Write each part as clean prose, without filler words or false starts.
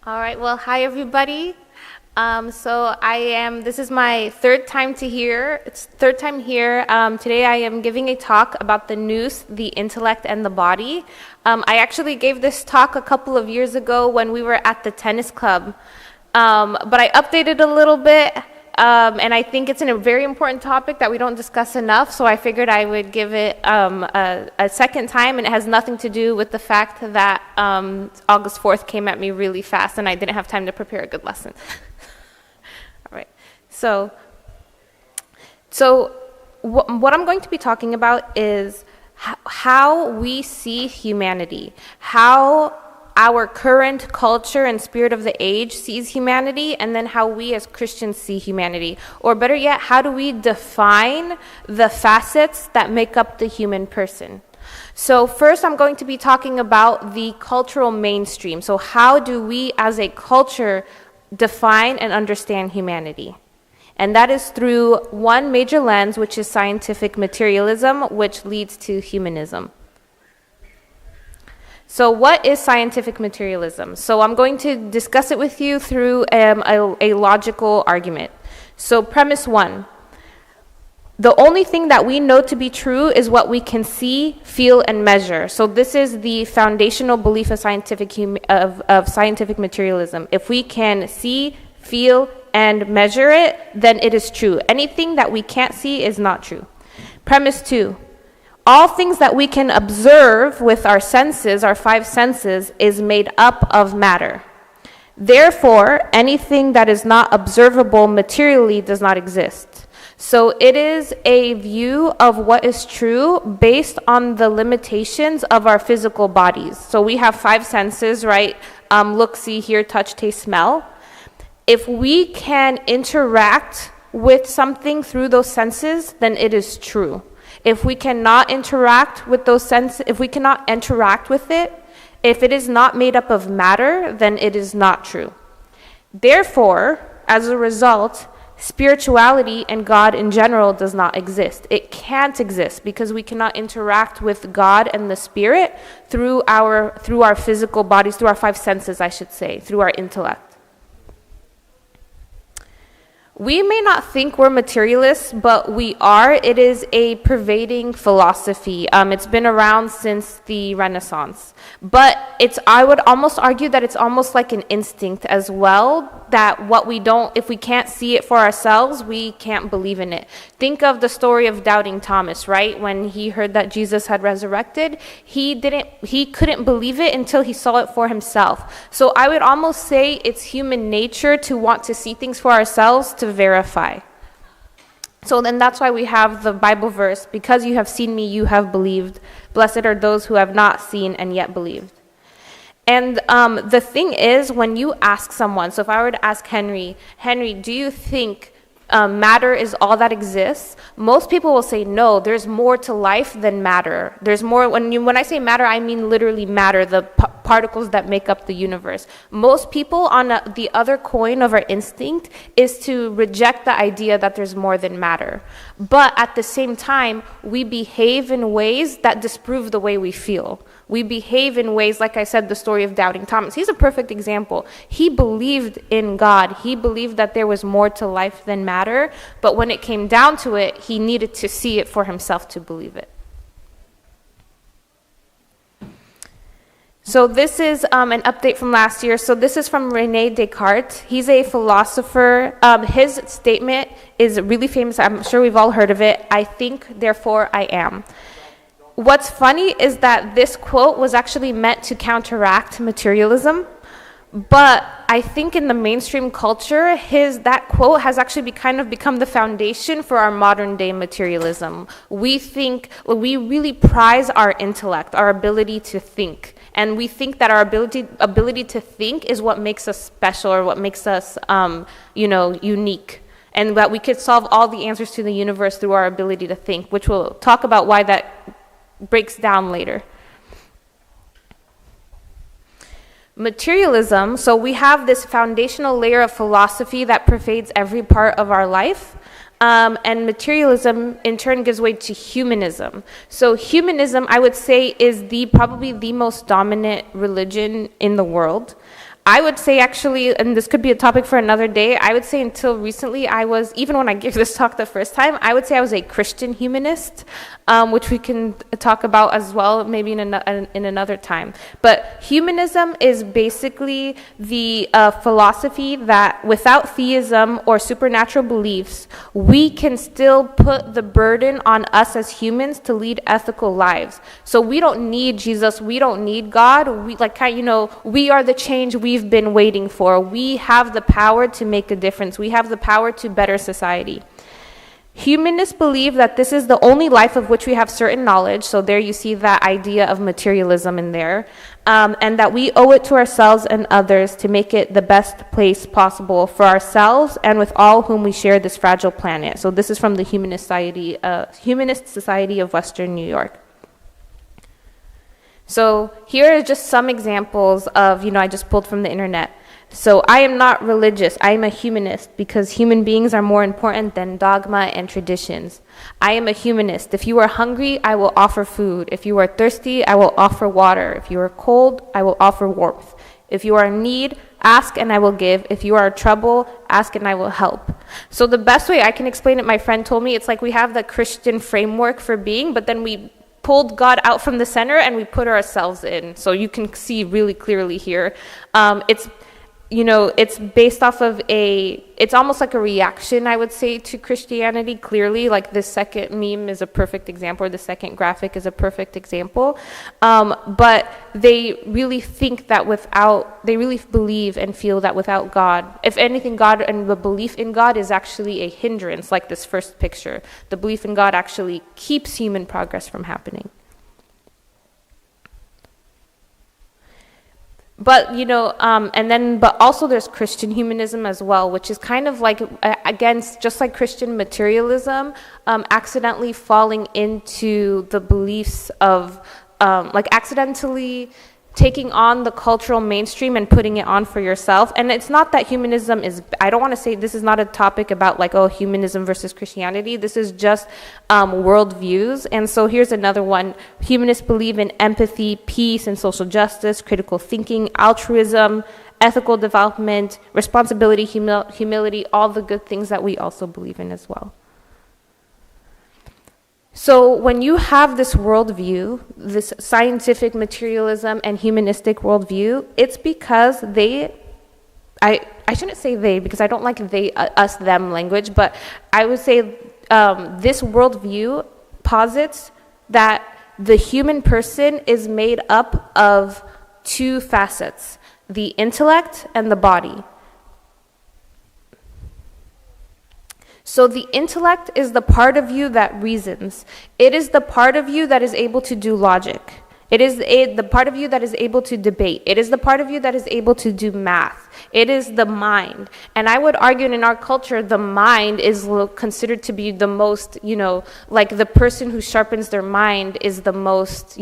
All right. Well, hi everybody. This is my third time to here. It's third time here. Today I am giving a talk about the nous, the intellect, and the body. I actually gave this talk a couple of years ago when we were at the tennis club. But I updated a little bit, and I think it's a very important topic that we don't discuss enough, so I figured I would give it a second time, and it has nothing to do with the fact that August 4th came at me really fast, and I didn't have time to prepare a good lesson. All right, what I'm going to be talking about is how we see humanity, how our current culture and spirit of the age sees humanity, and then how we as Christians see humanity. Or better yet, how do we define the facets that make up the human person? So first, I'm going to be talking about the cultural mainstream. So how do we as a culture define and understand humanity? And that is through one major lens, which is scientific materialism, which leads to humanism. So what is scientific materialism? So I'm going to discuss it with you through a logical argument. So premise one, the only thing that we know to be true is what we can see, feel, and measure. So this is the foundational belief of scientific materialism. If we can see, feel, and measure it, then it is true. Anything that we can't see is not true. Premise two, all things that we can observe with our senses, our five senses, is made up of matter. Therefore, anything that is not observable materially does not exist. So it is a view of what is true based on the limitations of our physical bodies. So we have five senses, right? Look, see, hear, touch, taste, smell. If we can interact with something through those senses, then it is true. If we cannot interact with those senses, if we cannot interact with it, if it is not made up of matter, then it is not true. Therefore, as a result, spirituality and God in general does not exist. It can't exist because we cannot interact with God and the Spirit through our physical bodies, through our five senses, I should say, through our intellect. We may not think we're materialists, but we are. It is a pervading philosophy. It's been around since the Renaissance. But I would almost argue that it's almost like an instinct as well, that if we can't see it for ourselves, we can't believe in it. Think of the story of doubting Thomas, right? When he heard that Jesus had resurrected, he couldn't believe it until he saw it for himself. So I would almost say it's human nature to want to see things for ourselves to verify. So then that's why we have the Bible verse, because you have seen me, you have believed. Blessed are those who have not seen and yet believed. And the thing is, when you ask someone, so if I were to ask Henry, do you think matter is all that exists? Most people will say, no, there's more to life than matter. There's more, when I say matter, I mean literally matter, the particles that make up the universe. Most people on the other coin of our instinct is to reject the idea that there's more than matter. But at the same time, we behave in ways that disprove the way we feel. We behave in ways, like I said, the story of doubting Thomas. He's a perfect example. He believed in God. He believed that there was more to life than matter. But when it came down to it, he needed to see it for himself to believe it. So this is an update from last year. So this is from René Descartes. He's a philosopher. His statement is really famous. I'm sure we've all heard of it. I think, therefore I am. What's funny is that this quote was actually meant to counteract materialism, but I think in the mainstream culture, that quote has actually become the foundation for our modern day materialism. We really prize our intellect, our ability to think, and we think that our ability to think is what makes us special or what makes us, unique. And that we could solve all the answers to the universe through our ability to think, which we'll talk about why that breaks down later. Materialism, so we have this foundational layer of philosophy that pervades every part of our life. And materialism in turn gives way to humanism. So humanism, I would say, is probably the most dominant religion in the world. I would say actually, and this could be a topic for another day, I would say until recently even when I gave this talk the first time, I would say I was a Christian humanist, which we can talk about as well maybe in another time. But humanism is basically the philosophy that without theism or supernatural beliefs, we can still put the burden on us as humans to lead ethical lives. So we don't need Jesus, we don't need God, we are the change we've been waiting for. We have the power to make a difference. We have the power to better society. Humanists believe that this is the only life of which we have certain knowledge, so there you see that idea of materialism in there, and that we owe it to ourselves and others to make it the best place possible for ourselves and with all whom we share this fragile planet. So this is from the Humanist Society of Western New York. So here are just some examples of, I just pulled from the internet. So I am not religious. I am a humanist because human beings are more important than dogma and traditions. I am a humanist. If you are hungry, I will offer food. If you are thirsty, I will offer water. If you are cold, I will offer warmth. If you are in need, ask and I will give. If you are in trouble, ask and I will help. So the best way I can explain it, my friend told me, it's like we have the Christian framework for being, but then we pulled God out from the center and we put ourselves in. So you can see really clearly here. It's based off of it's almost like a reaction, I would say, to Christianity, clearly. Like this second meme is a perfect example, or the second graphic is a perfect example. But they really think that they really believe and feel that without God, if anything, God and the belief in God is actually a hindrance, like this first picture. The belief in God actually keeps human progress from happening. But, but also there's Christian humanism as well, which is kind of like, against, just like Christian materialism, accidentally falling into the beliefs of, accidentally taking on the cultural mainstream and putting it on for yourself. And it's not that humanism I don't want to say this is not a topic about humanism versus Christianity. This is just worldviews. And so here's another one. Humanists believe in empathy, peace, and social justice, critical thinking, altruism, ethical development, responsibility, humility, all the good things that we also believe in as well. So when you have this worldview, this scientific materialism and humanistic worldview, it's because I shouldn't say they because I don't like they, us, them language, but I would say this worldview posits that the human person is made up of two facets, the intellect and the body. So the intellect is the part of you that reasons. It is the part of you that is able to do logic. It is the part of you that is able to debate. It is the part of you that is able to do math. It is the mind. And I would argue in our culture, the mind is considered to be the most, the person who sharpens their mind is the most,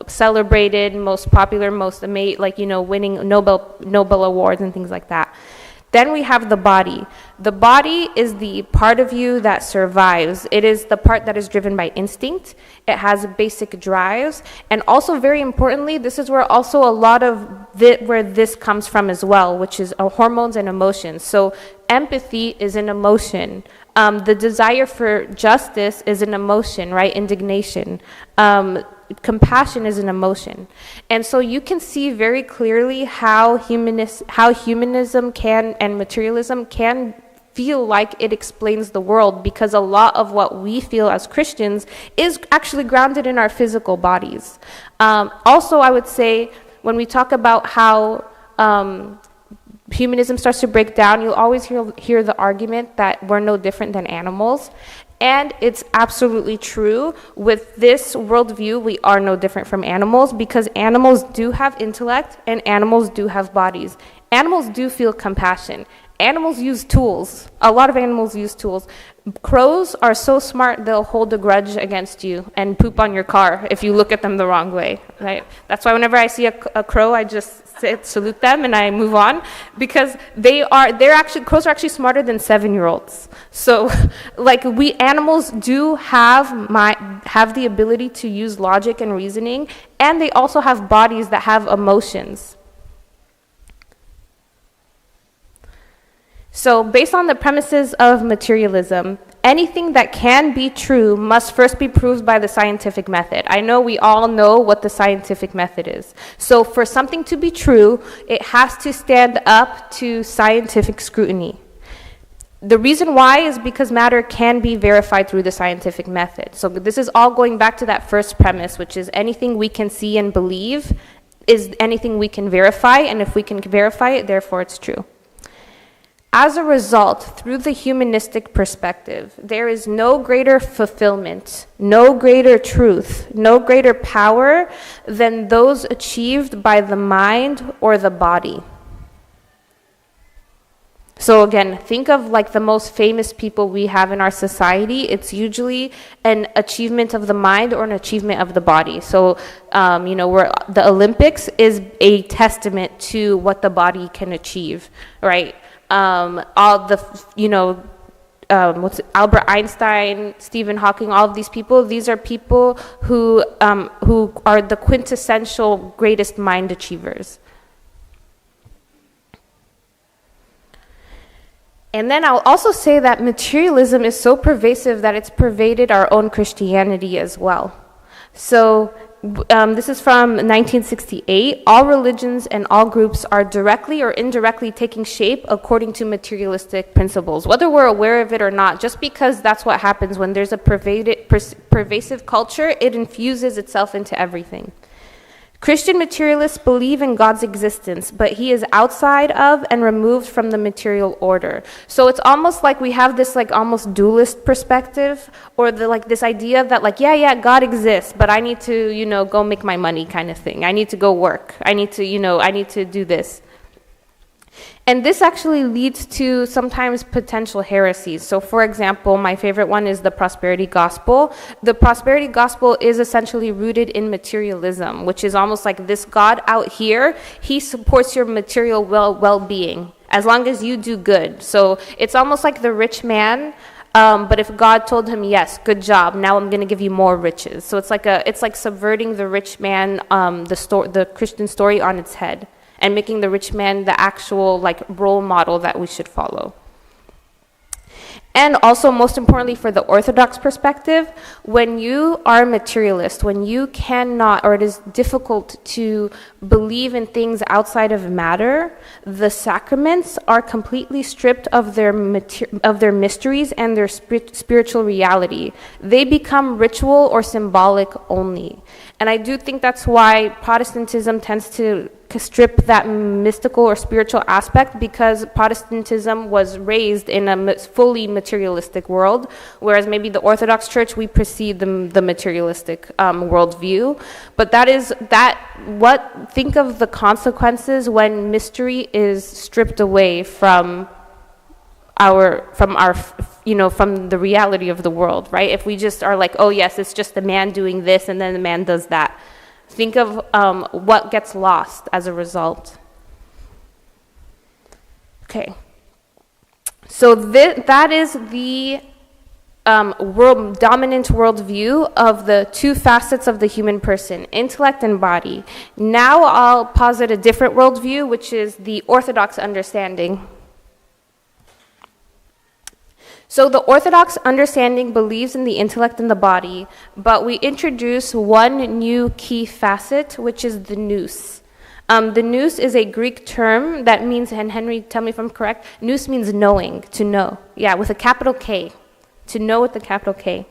celebrated, most popular, most amazing, winning Nobel Awards and things like that. Then we have the body. The body is the part of you that survives. It is the part that is driven by instinct. It has basic drives. And also, very importantly, this is where also a lot of where this comes from as well, which is hormones and emotions. So empathy is an emotion. The desire for justice is an emotion, right? Indignation. Compassion is an emotion. And so you can see very clearly how humanism can and materialism can feel like it explains the world, because a lot of what we feel as Christians is actually grounded in our physical bodies. Also, I would say when we talk about how humanism starts to break down, you'll always hear the argument that we're no different than animals. And it's absolutely true. With this worldview, we are no different from animals, because animals do have intellect and animals do have bodies. Animals do feel compassion. Animals use tools. A lot of animals use tools. Crows are so smart, they'll hold a grudge against you and poop on your car if you look at them the wrong way, right? That's why whenever I see a crow, I just salute them and I move on, because crows are actually smarter than 7-year-olds. So we animals do have the ability to use logic and reasoning, and they also have bodies that have emotions. So based on the premises of materialism, anything that can be true must first be proved by the scientific method. I know we all know what the scientific method is. So for something to be true, it has to stand up to scientific scrutiny. The reason why is because matter can be verified through the scientific method. So this is all going back to that first premise, which is anything we can see and believe is anything we can verify, and if we can verify it, therefore it's true. As a result, through the humanistic perspective, there is no greater fulfillment, no greater truth, no greater power than those achieved by the mind or the body. So again, think of like the most famous people we have in our society. It's usually an achievement of the mind or an achievement of the body. So, where the Olympics is a testament to what the body can achieve, right? All the, Albert Einstein, Stephen Hawking, all of these people, these are people who are the quintessential greatest mind achievers. And then I'll also say that materialism is so pervasive that it's pervaded our own Christianity as well. So this is from 1968. All religions and all groups are directly or indirectly taking shape according to materialistic principles, whether we're aware of it or not. Just because that's what happens when there's a pervasive culture, it infuses itself into everything. Christian materialists believe in God's existence, but he is outside of and removed from the material order. So it's almost like we have this like almost dualist perspective, or this idea that God exists, but I need to, go make my money kind of thing. I need to go work. I need to do this. And this actually leads to sometimes potential heresies. So for example, my favorite one is the prosperity gospel. The prosperity gospel is essentially rooted in materialism, which is almost like this God out here, he supports your material well-being as long as you do good. So it's almost like the rich man, but if God told him, yes, good job, now I'm going to give you more riches. So it's like subverting the rich man, the Christian story on its head, and making the rich man the actual role model that we should follow. And also, most importantly, for the Orthodox perspective, when you are a materialist, when you cannot, or it is difficult to believe in things outside of matter, the sacraments are completely stripped of their mysteries and their spiritual reality. They become ritual or symbolic only. And I do think that's why Protestantism tends to strip that mystical or spiritual aspect, because Protestantism was raised in a fully materialistic world, whereas maybe the Orthodox Church, we precede the materialistic worldview. But think of the consequences when mystery is stripped away from the reality of the world, right? If we just are like, oh yes, it's just the man doing this and then the man does that. Think of what gets lost as a result. Okay. So that is the dominant worldview of the two facets of the human person, intellect and body. Now I'll posit a different worldview, which is the Orthodox understanding. So the Orthodox understanding believes in the intellect and the body, but we introduce one new key facet, which is the nous. The nous is a Greek term that means, and Henry, tell me if I'm correct, nous means knowing, to know. Yeah, with a capital K, to know with a capital K.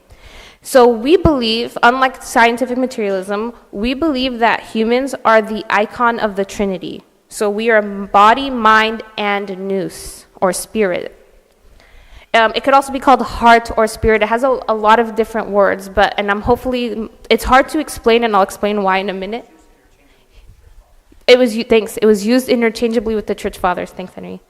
So we believe, unlike scientific materialism, we believe that humans are the icon of the Trinity. So we are body, mind, and nous, or spirit. It could also be called heart or spirit. It has a lot of different words, it's hard to explain, and I'll explain why in a minute. It was used interchangeably with the church fathers. Thanks, Henry.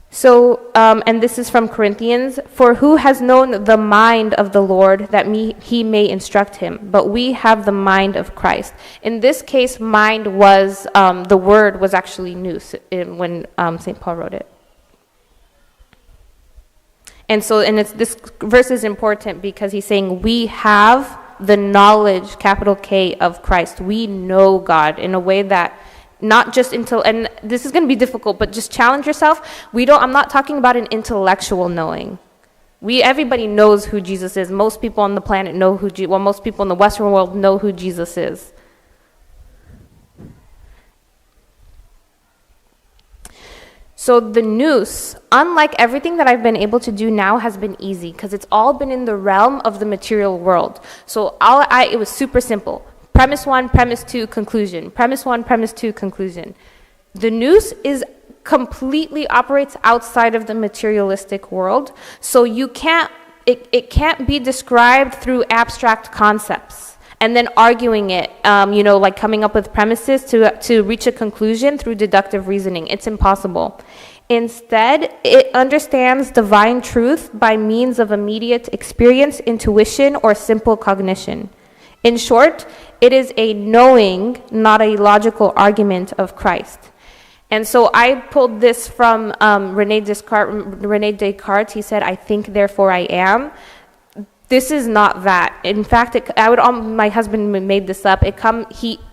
So, and this is from Corinthians. For who has known the mind of the Lord that he may instruct him? But we have the mind of Christ. In this case, mind was, the word was actually nous when St. Paul wrote it. And this verse is important because he's saying we have the knowledge, capital K, of Christ. We know God in a way that Not just until, and this is going to be difficult, but just challenge yourself. I'm not talking about an intellectual knowing. Everybody knows who Jesus is. Most people on the planet know most people in the Western world know who Jesus is. So the nous, unlike everything that I've been able to do now, has been easy because it's all been in the realm of the material world. So it was super simple. Premise 1, premise 2, conclusion. Premise 1, premise 2, conclusion. The nous completely operates outside of the materialistic world. So it can't be described through abstract concepts and then arguing it, like coming up with premises to reach a conclusion through deductive reasoning. It's impossible. Instead, it understands divine truth by means of immediate experience, intuition, or simple cognition. In short, it is a knowing, not a logical argument of Christ. And so I pulled this from René Descartes. He said, "I think, therefore I am." This is not that. In fact, my husband made this up.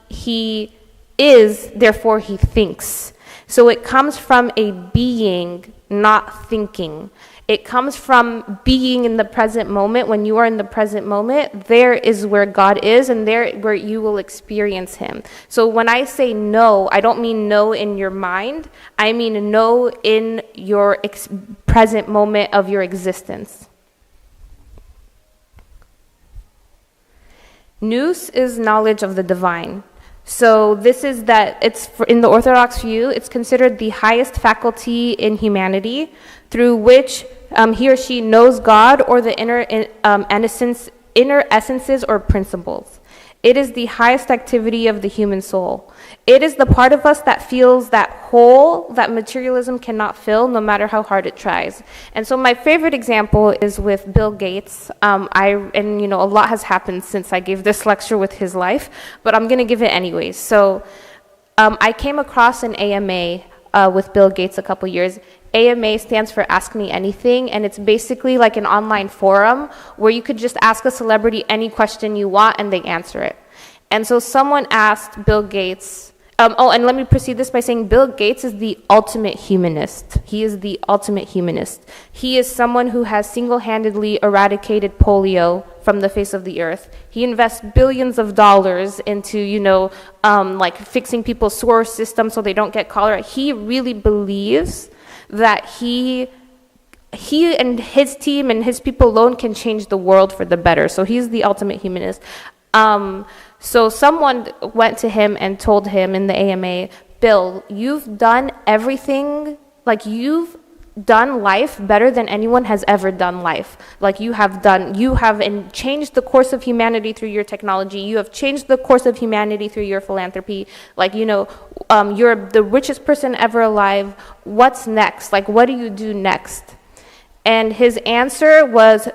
He is, therefore he thinks. So it comes from a being, not thinking. It comes from being in the present moment. When you are in the present moment, there is where God is, and there where you will experience him. So when I say no, I don't mean no in your mind. I mean no in your present moment of your existence. Nous is knowledge of the divine. So this is that in the Orthodox view, it's considered the highest faculty in humanity through which he or she knows God or the inner essences or principles. It is the highest activity of the human soul. It is the part of us that feels that hole that materialism cannot fill, no matter how hard it tries. And so my favorite example is with Bill Gates. A lot has happened since I gave this lecture with his life, but I'm going to give it anyways. So I came across an AMA with Bill Gates a couple years. AMA stands for Ask Me Anything, and it's basically like an online forum where you could just ask a celebrity any question you want and they answer it. And so someone asked Bill Gates, and let me proceed this by saying Bill Gates is the ultimate humanist. He is the ultimate humanist. He is someone who has single-handedly eradicated polio from the face of the earth. He invests billions of dollars into, fixing people's sewer system so they don't get cholera. He really believes that he and his team and his people alone can change the world for the better. So he's the ultimate humanist. So someone went to him and told him in the AMA, Bill, you've done everything, you've done life better than anyone has ever done life. You have changed the course of humanity through your technology. You have changed the course of humanity through your philanthropy. You're the richest person ever alive. What's next? What do you do next? And his answer was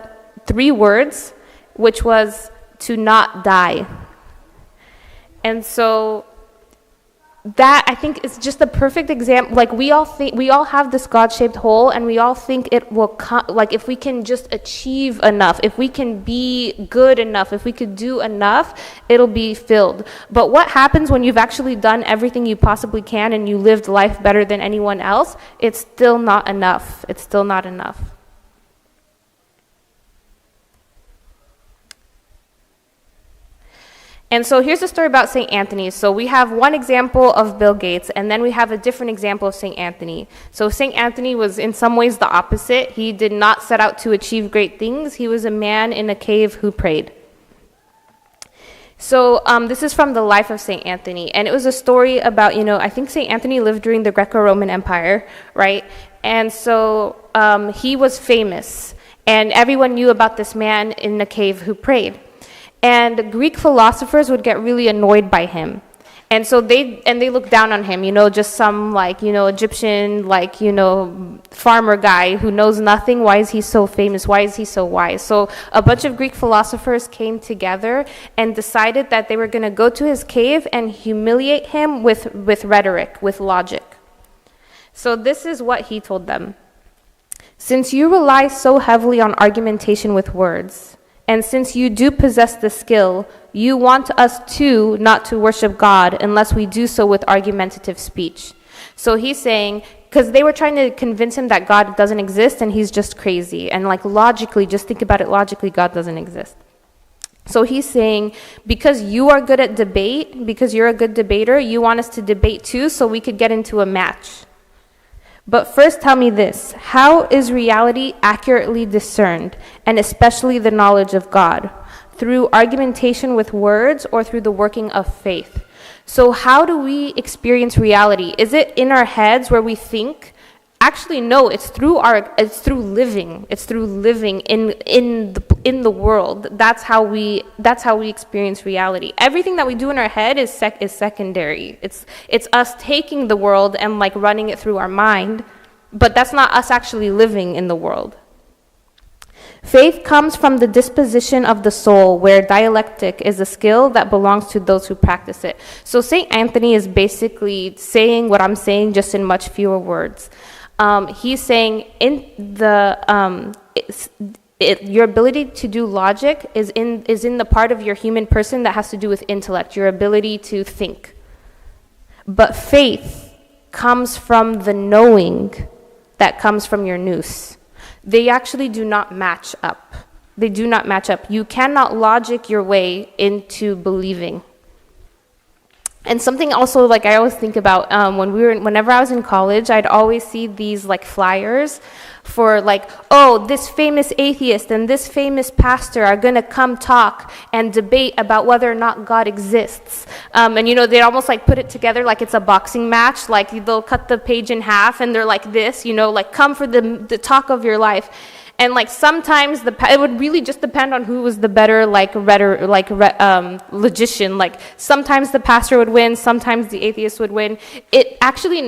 3 words, which was to not die. And so that, I think, is just the perfect example. We all have this God-shaped hole, and we all think it will come, if we can just achieve enough, if we can be good enough, if we could do enough, it'll be filled. But what happens when you've actually done everything you possibly can and you lived life better than anyone else? It's still not enough. It's still not enough. And so here's a story about St. Anthony. So we have one example of Bill Gates, and then we have a different example of St. Anthony. So St. Anthony was in some ways the opposite. He did not set out to achieve great things. He was a man in a cave who prayed. So this is from the life of St. Anthony. And it was a story about, I think St. Anthony lived during the Greco-Roman Empire, right? And so he was famous. And everyone knew about this man in a cave who prayed. And Greek philosophers would get really annoyed by him. And so they looked down on him, just some Egyptian, farmer guy who knows nothing. Why is he so famous? Why is he so wise? So a bunch of Greek philosophers came together and decided that they were going to go to his cave and humiliate him with rhetoric, with logic. So this is what he told them. Since you rely so heavily on argumentation with words, and since you do possess the skill, You want us too not to worship God unless we do so with argumentative speech. So he's saying, because they were trying to convince him that God doesn't exist and he's just crazy. And like logically, just think about it logically, God doesn't exist. So he's saying, because you are good at debate, because you're a good debater, you want us to debate too so we could get into a match. But first tell me this, how is reality accurately discerned, and especially the knowledge of God? Through argumentation with words or through the working of faith? So how do we experience reality? Is it in our heads where we think? Actually, no, it's through living. It's through living in the world. That's how we experience reality. Everything that we do in our head is secondary. It's us taking the world and like running it through our mind, but that's not us actually living in the world. Faith comes from the disposition of the soul, where dialectic is a skill that belongs to those who practice it. So St. Anthony is basically saying what I'm saying, just in much fewer words. He's saying your ability to do logic is in the part of your human person that has to do with intellect, your ability to think. But faith comes from the knowing that comes from your nous. They actually do not match up. They do not match up. You cannot logic your way into believing. And something also, like I always think about, whenever I was in college, I'd always see these like flyers for like, oh, this famous atheist and this famous pastor are gonna come talk and debate about whether or not God exists. And they almost like put it together like it's a boxing match. Like they'll cut the page in half and they're like this, like come for the talk of your life. And like sometimes it would really just depend on who was the better logician. Like sometimes the pastor would win, sometimes the atheist would win. It actually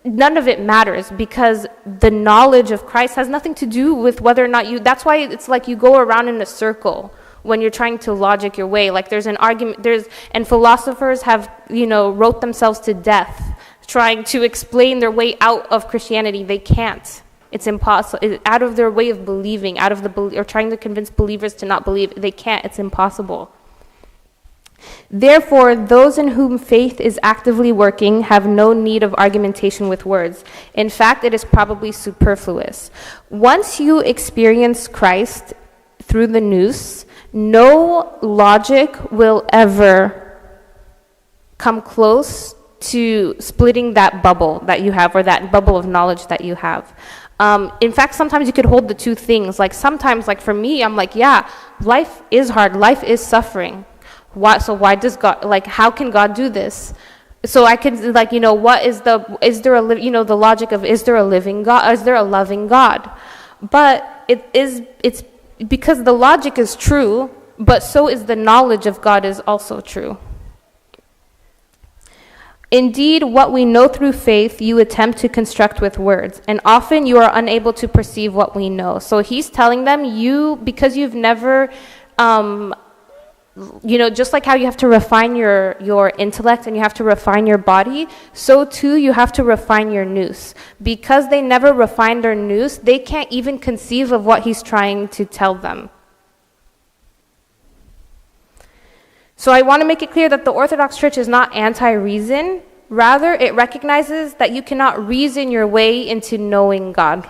none of it matters, because the knowledge of Christ has nothing to do with whether or not that's why it's like you go around in a circle when you're trying to logic your way. Like there's an argument, and philosophers have, wrote themselves to death trying to explain their way out of Christianity. They can't. It's impossible. It's out of their way of believing, or trying to convince believers to not believe. They can't. It's impossible. Therefore, those in whom faith is actively working have no need of argumentation with words. In fact, it is probably superfluous. Once you experience Christ through the nous, no logic will ever come close to splitting that bubble that you have, or that bubble of knowledge that you have. In fact, sometimes you could hold the two things. Like sometimes, like for me, I'm like, yeah, life is hard. Life is suffering. Why does God, like, how can God do this? So I can, like, what is the logic of, is there a living God? Is there a loving God? But it's because the logic is true, but so is the knowledge of God is also true. Indeed, what we know through faith, you attempt to construct with words, and often you are unable to perceive what we know. So he's telling them, because you've never, just like how you have to refine your intellect and you have to refine your body, so too you have to refine your nous. Because they never refined their nous, they can't even conceive of what he's trying to tell them. So I want to make it clear that the Orthodox Church is not anti-reason. Rather, it recognizes that you cannot reason your way into knowing God.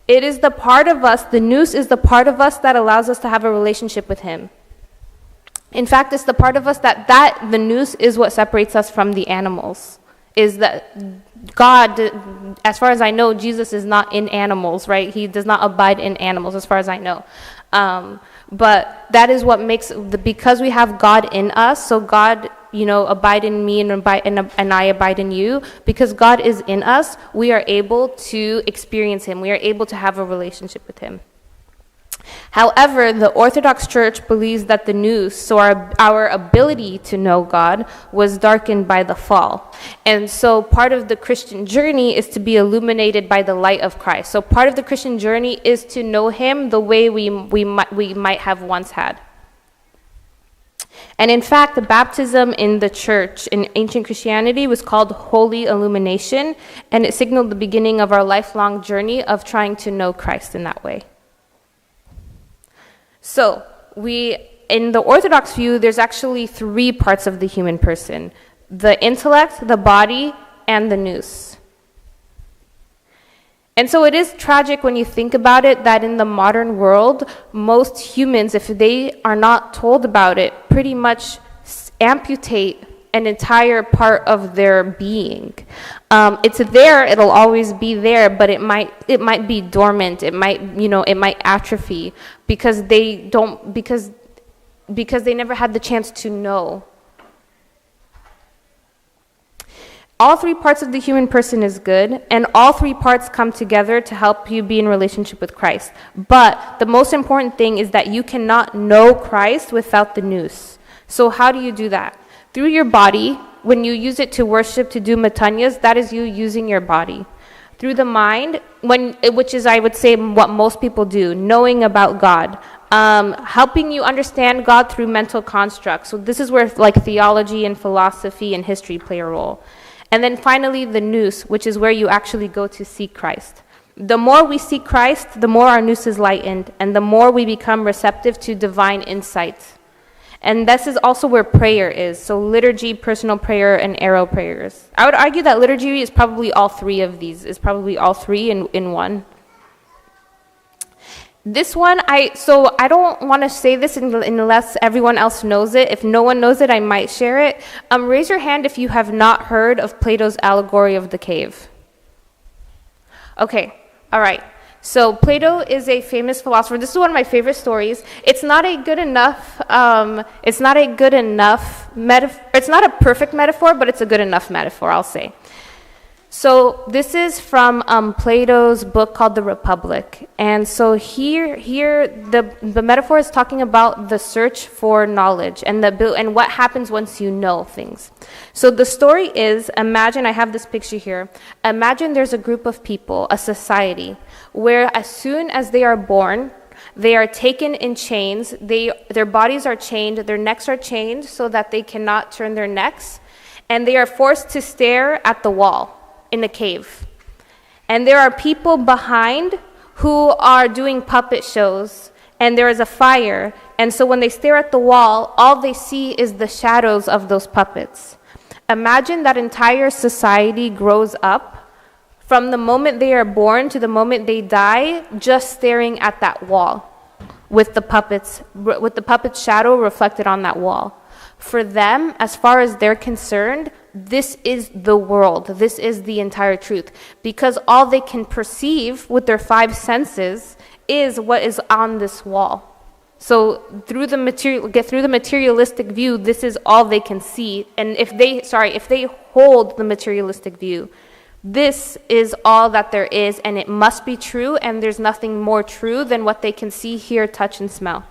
It is the part of us, the nous is the part of us that allows us to have a relationship with him. In fact, it's the part of us that the nous is what separates us from the animals. Is that God, as far as I know, Jesus is not in animals, right? He does not abide in animals, as far as I know. But that is what makes, because we have God in us, so God, abide in me and I abide in you. Because God is in us, we are able to experience him. We are able to have a relationship with him. However, the Orthodox Church believes that the nous, so our ability to know God, was darkened by the fall. And so part of the Christian journey is to be illuminated by the light of Christ. So part of the Christian journey is to know him the way we might have once had. And in fact, the baptism in the church in ancient Christianity was called holy illumination, and it signaled the beginning of our lifelong journey of trying to know Christ in that way. So we in the Orthodox view, there's actually three parts of the human person: the intellect, the body, and the nous. And so it is tragic when you think about it that in the modern world, most humans, if they are not told about it, pretty much amputate an entire part of their being. It's there, it'll always be there, but it might be dormant, it might atrophy because they never had the chance to know. All three parts of the human person is good, and all three parts come together to help you be in relationship with Christ. But the most important thing is that you cannot know Christ without the nous. So how do you do that? Through your body. When you use it to worship, to do matanyas, that is you using your body. Through the mind, which is, I would say, what most people do, knowing about God. Helping you understand God through mental constructs. So this is where like theology and philosophy and history play a role. And then finally, the nous, which is where you actually go to seek Christ. The more we seek Christ, the more our nous is lightened, and the more we become receptive to divine insight. And this is also where prayer is. So liturgy, personal prayer, and arrow prayers. I would argue that liturgy is probably all three of these, is probably all three in one. This one, I don't want to say this unless everyone else knows it. If no one knows it, I might share it. Raise your hand if you have not heard of Plato's allegory of the cave. Okay, all right. So Plato is a famous philosopher. This is one of my favorite stories. It's not a good enough. It's not a perfect metaphor, but it's a good enough metaphor, I'll say. So this is from Plato's book called The Republic. And so here the metaphor is talking about the search for knowledge and what happens once you know things. So the story is, imagine, I have this picture here. Imagine there's a group of people, a society, where as soon as they are born, they are taken in chains. Their bodies are chained, their necks are chained so that they cannot turn their necks. And they are forced to stare at the wall in a cave. And there are people behind who are doing puppet shows, and there is a fire. And so when they stare at the wall, all they see is the shadows of those puppets. Imagine that entire society grows up from the moment they are born to the moment they die, just staring at that wall with the puppet's shadow reflected on that wall. For them, as far as they're concerned, this is the world. This is the entire truth. Because all they can perceive with their five senses is what is on this wall. So through the materialistic view, this is all they can see. And if they hold the materialistic view, this is all that there is, and it must be true, and there's nothing more true than what they can see, hear, touch, and smell.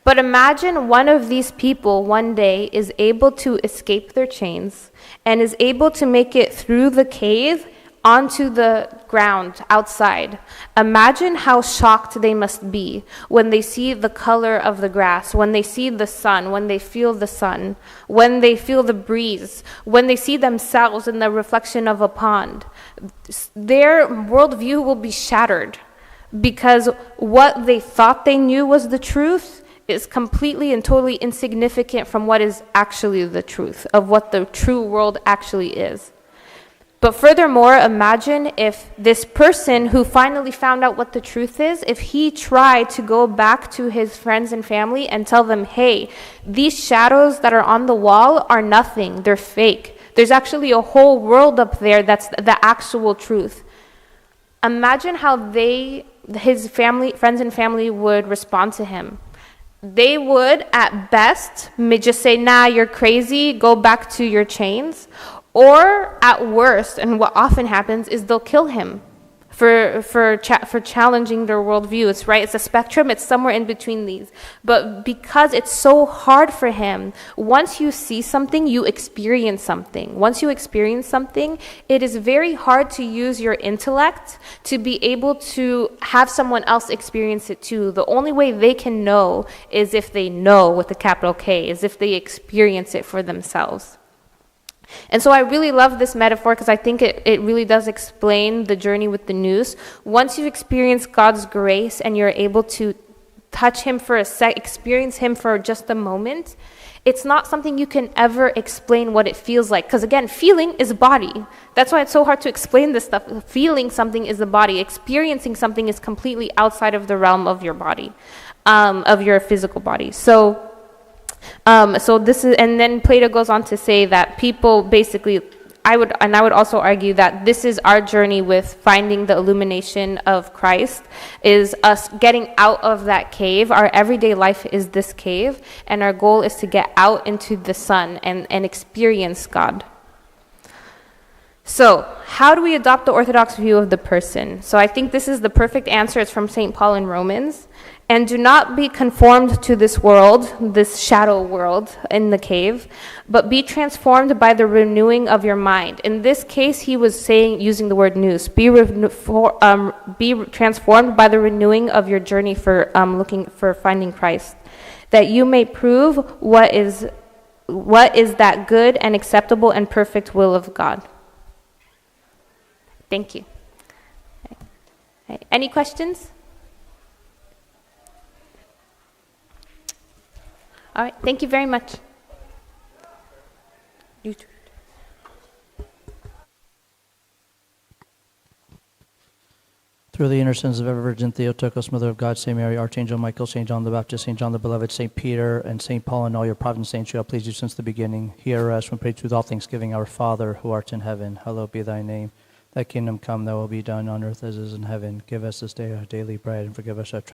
But imagine one of these people one day is able to escape their chains and is able to make it through the cave onto the ground outside. Imagine how shocked they must be when they see the color of the grass, when they see the sun, when they feel the sun, when they feel the breeze, when they see themselves in the reflection of a pond. Their worldview will be shattered because what they thought they knew was the truth is completely and totally insignificant from what is actually the truth, of what the true world actually is. But furthermore, imagine if this person who finally found out what the truth is, if he tried to go back to his friends and family and tell them, hey, these shadows that are on the wall are nothing, they're fake. There's actually a whole world up there that's the actual truth. Imagine how his friends and family would respond to him. They would, at best, just say, nah, you're crazy, go back to your chains. Or, at worst, and what often happens, is they'll kill him for challenging their worldview. It's right, it's a spectrum, it's somewhere in between these. But because it's so hard for him, once you see something, you experience something. Once you experience something, it is very hard to use your intellect to be able to have someone else experience it too. The only way they can know is if they know with a capital K, is if they experience it for themselves. And so I really love this metaphor because I think it really does explain the journey with the nous. Once you experience God's grace and you're able to touch him for a sec, experience him for just a moment, it's not something you can ever explain what it feels like. Because again, feeling is body. That's why it's so hard to explain this stuff. Feeling something is the body. Experiencing something is completely outside of the realm of your body, of your physical body. So this is, and then Plato goes on to say that people basically, I would also argue that this is our journey with finding the illumination of Christ, is us getting out of that cave. Our everyday life is this cave, and our goal is to get out into the sun and experience God. So, how do we adopt the Orthodox view of the person? So I think this is the perfect answer. It's from St. Paul in Romans. And do not be conformed to this world, this shadow world in the cave, but be transformed by the renewing of your mind. In this case, he was saying, using the word nous, be transformed by the renewing of your journey for finding Christ, that you may prove what is that good and acceptable and perfect will of God. Thank you. Any questions? All right, thank you very much. You too. Through the intercessions of ever Virgin Theotokos, Mother of God, Saint Mary, Archangel Michael, Saint John the Baptist, Saint John the Beloved, Saint Peter, and Saint Paul, and all your provident saints, who have pleased you since the beginning, hear us when pray with all thanksgiving. Our Father, who art in heaven, hallowed be thy name. Thy kingdom come, thy will be done on earth as it is in heaven. Give us this day our daily bread, and forgive us our